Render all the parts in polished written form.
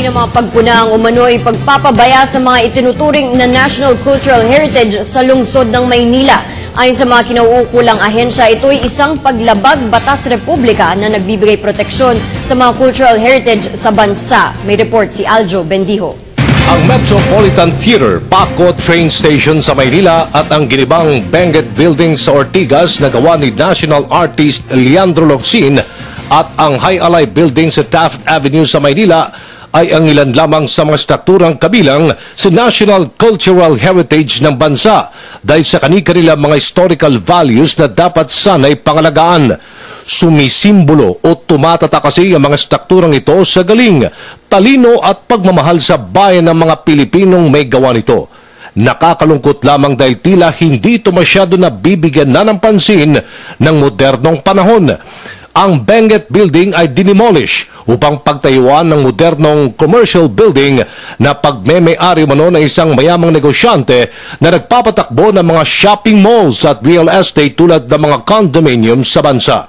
ng mga pagpunang umano'y pagpapabaya sa mga itinuturing na National Cultural Heritage sa lungsod ng Maynila. Ayon sa mga kinauukulang ahensya, ito'y isang paglabag batas republika na nagbibigay proteksyon sa mga cultural heritage sa bansa. May report si Aljo Bendijo. Ang Metropolitan Theater, Paco Train Station sa Maynila at ang ginibang Benguet Building sa Ortigas na gawa ni national artist Leandro Locsin at ang High Alay Building sa Taft Avenue sa Maynila ay ang ilan lamang sa mga strukturang kabilang sa National Cultural Heritage ng bansa dahil sa kani-kanila mga historical values na dapat sana'y pangalagaan. Sumisimbolo o tumatata kasi ang mga strukturang ito sa galing, talino at pagmamahal sa bayan ng mga Pilipinong may gawa nito. Nakakalungkot lamang dahil tila hindi ito masyado nabibigyan na ng pansin ng modernong panahon. Ang Benguet Building ay dinimolish upang pagtayuan ng modernong commercial building na pagmeme-ari mano ng isang mayamang negosyante na nagpapatakbo ng mga shopping malls at real estate tulad ng mga condominiums sa bansa.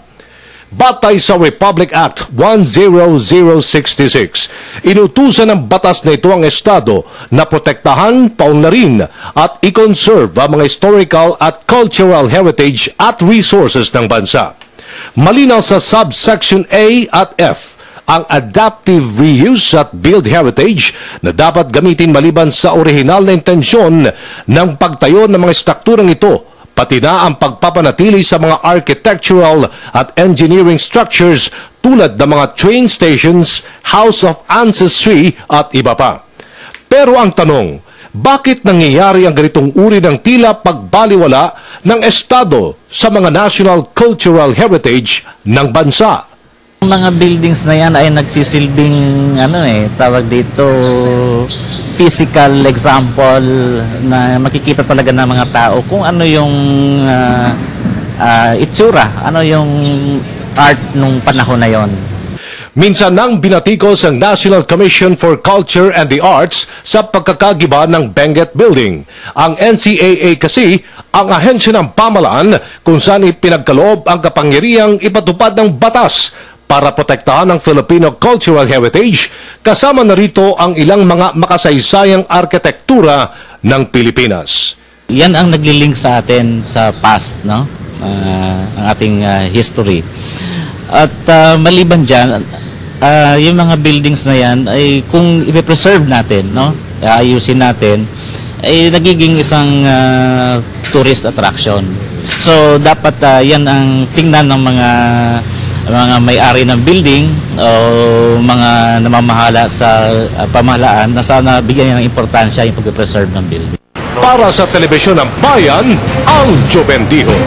Batay sa Republic Act 10066, inutusan ng batas na ito ang Estado na protektahan, paunlarin at i-conserve ang mga historical at cultural heritage at resources ng bansa. Malinaw sa subsection A at F ang adaptive reuse at build heritage na dapat gamitin maliban sa orihinal na intensyon ng pagtayo ng mga strukturang ito, pati na ang pagpapanatili sa mga architectural at engineering structures tulad ng mga train stations, house of ancestry at iba pa. Pero ang tanong, bakit nangyayari ang ganitong uri ng tila pagbaliwala ng Estado sa mga national cultural heritage ng bansa? Ang mga buildings na yan ay nagsisilbing tawag dito physical example na makikita talaga ng mga tao kung ano yung itsura, ano yung art nung panahon na yon. Minsan nang binatikos ang National Commission for Culture and the Arts sa pagkakagiba ng Benguet Building. Ang NCAA kasi ang ahensya ng pamalaan kung saan ipinagkaloob ang kapangyarihang ipatupad ng batas para protektahan ang Filipino cultural heritage, kasama na rito ang ilang mga makasaysayang arkitektura ng Pilipinas. Yan ang naglilink sa atin sa past, no? Ang ating history. At maliban dyan, yung mga buildings na yan ay kung i-preserve natin, no? Ayusin natin, ay nagiging isang tourist attraction. So dapat yan ang tingnan ng mga may-ari ng building o mga namamahala sa pamahalaan na sana bigyan niya ng importansya yung pag-preserve ng building. Para sa Telebisyon ng Bayan, Aljo Bendijo.